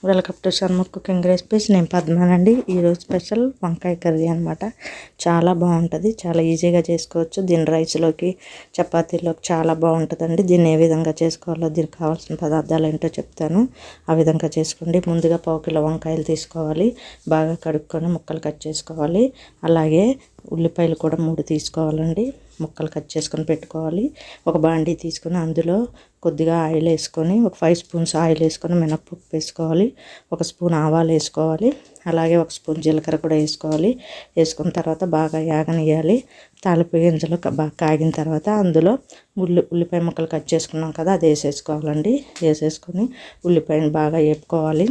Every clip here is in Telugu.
Welcome to Shanmukh cooking recipes. నేను పద్మానండి. ఈరోజు స్పెషల్ వంకాయ కర్రీ అనమాట. చాలా బాగుంటుంది, చాలా ఈజీగా చేసుకోవచ్చు. దీని రైస్లోకి చపాతీలోకి చాలా బాగుంటుందండి. దీన్ని ఏ విధంగా చేసుకోవాలో, దీనికి కావాల్సిన పదార్థాలు ఏంటో చెప్తాను. ఆ విధంగా చేసుకోండి. ముందుగా 1 కిలో వంకాయలు తీసుకోవాలి, బాగా కడుక్కొని ముక్కలు కట్ చేసుకోవాలి. అలాగే ఉల్లిపాయలు కూడా 3 తీసుకోవాలండి, ముక్కలు కట్ చేసుకొని పెట్టుకోవాలి. ఒక బాండీ తీసుకొని అందులో కొద్దిగా ఆయిల్ వేసుకొని, ఒక 5 స్పూన్స్ ఆయిల్ వేసుకొని మినప్పప్పు వేసుకోవాలి, 1 స్పూన్ ఆవాలు వేసుకోవాలి, అలాగే 1 స్పూన్ జీలకర్ర కూడా వేసుకోవాలి. వేసుకున్న తర్వాత బాగా యాగనియాలి. తాలింపు గింజలు బాగా కాగిన తర్వాత అందులో ఉల్లిపాయ ముక్కలు కట్ చేసుకున్నాం కదా, అది వేసేసుకోవాలండి. వేసేసుకొని ఉల్లిపాయను బాగా వేపుకోవాలి.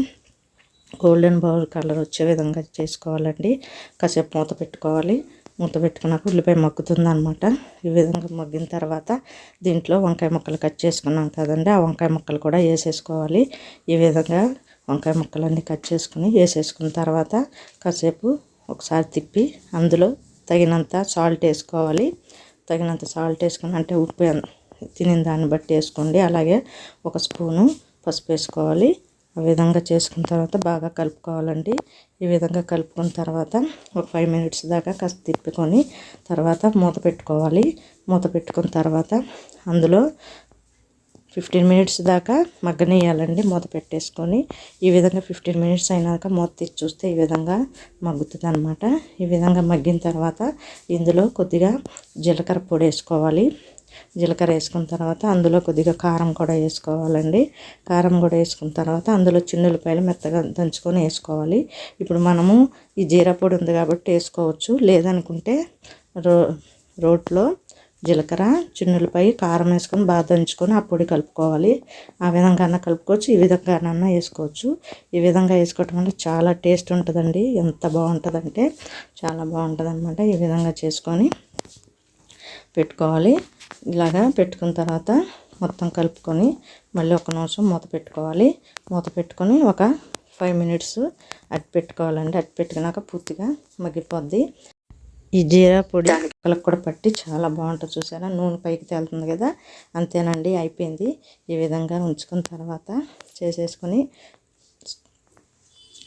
గోల్డెన్ బ్రౌన్ కలర్ వచ్చే విధంగా చేసుకోవాలండి. కాసేపు మూత పెట్టుకోవాలి. మూత పెట్టుకున్నాక ఉల్లిపాయ మగ్గుతుంది అనమాట. ఈ విధంగా మగ్గిన తర్వాత దీంట్లో వంకాయ ముక్కలు కట్ చేసుకున్నాం కదండి, ఆ వంకాయ ముక్కలు కూడా వేసేసుకోవాలి. ఈ విధంగా వంకాయ ముక్కలన్నీ కట్ చేసుకుని వేసేసుకున్న తర్వాత కాసేపు ఒకసారి తిప్పి అందులో తగినంత సాల్ట్ వేసుకోవాలి. తగినంత సాల్ట్ వేసుకుని, అంటే ఉప్పు తినిన దాన్ని బట్టి వేసుకోండి. అలాగే 1 స్పూను పసుపు వేసుకోవాలి. ఆ విధంగా చేసుకున్న తర్వాత బాగా కలుపుకోవాలండి. ఈ విధంగా కలుపుకున్న తర్వాత ఒక 5 మినిట్స్ దాకా కాస్త తిప్పుకొని తర్వాత మూత పెట్టుకోవాలి. మూత పెట్టుకున్న తర్వాత అందులో 15 మినిట్స్ దాకా మగ్గనియాలండి. మూత పెట్టేసుకొని ఈ విధంగా 15 మినిట్స్ అయినాక మూత తీసి చూస్తే ఈ విధంగా మగ్గుతుంది అనమాట. ఈ విధంగా మగ్గిన తర్వాత ఇందులో కొద్దిగా జీలకర్ర పొడి వేసుకోవాలి. జీలకర్ర వేసుకున్న తర్వాత అందులో కొద్దిగా కారం కూడా వేసుకోవాలండి. కారం కూడా వేసుకున్న తర్వాత అందులో చిన్నులపాయలు మెత్తగా దంచుకొని వేసుకోవాలి. ఇప్పుడు మనము ఈ జీరా పొడి ఉంది కాబట్టి వేసుకోవచ్చు, లేదనుకుంటే రోట్లో జీలకర్ర, చిన్నులపాయ, కారం వేసుకొని బాగా దంచుకొని ఆ పొడి కలుపుకోవాలి. ఆ విధంగా కలుపుకోవచ్చు, ఈ విధంగా వేసుకోవచ్చు. ఈ విధంగా వేసుకోవటం వల్ల చాలా టేస్ట్ ఉంటుందండి. ఎంత బాగుంటుందంటే చాలా బాగుంటుంది అనమాట. ఈ విధంగా చేసుకొని పెట్టుకోవాలి. ఇలాగా పెట్టుకున్న తర్వాత మొత్తం కలుపుకొని మళ్ళీ 1 నిమిషం మూత పెట్టుకోవాలి. మూత పెట్టుకొని ఒక 5 మినిట్స్ అట్టి పెట్టుకోవాలండి. అట్టి పెట్టుకున్నాక పూర్తిగా మగ్గిపోద్ది. ఈ జీరా పొడి ముక్కలకు కూడా పట్టి చాలా బాగుంటుంది. చూసారా, నూనె పైకి తేలుతుంది కదా, అంతేనండి, అయిపోయింది. ఈ విధంగా ఉంచుకున్న తర్వాత చేసేసుకొని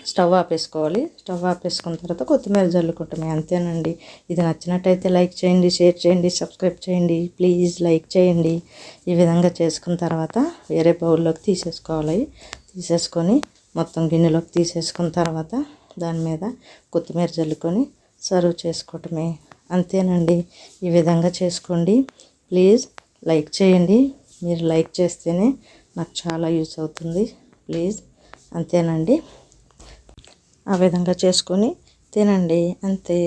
స్టవ్ ఆపేసుకోవాలి. స్టవ్ ఆపేసుకున్న తర్వాత కొత్తిమీర జల్లుకుంటామే, అంతేనండి. ఇది నచ్చినట్టయితే లైక్ చేయండి, షేర్ చేయండి, సబ్స్క్రైబ్ చేయండి, ప్లీజ్ లైక్ చేయండి. ఈ విధంగా చేసుకున్న తర్వాత వేరే బౌల్లోకి తీసేసుకోవాలి. తీసేసుకొని మొత్తం గిన్నెలోకి తీసేసుకున్న తర్వాత దాని మీద కొత్తిమీర జల్లుకొని సర్వ్ చేసుకోవటమే, అంతేనండి. ఈ విధంగా చేసుకోండి. ప్లీజ్ లైక్ చేయండి. మీరు లైక్ చేస్తేనే నాకు చాలా యూస్ అవుతుంది. ప్లీజ్, అంతేనండి. ఆ విధంగా చేసుకొని తినండి, అంతే.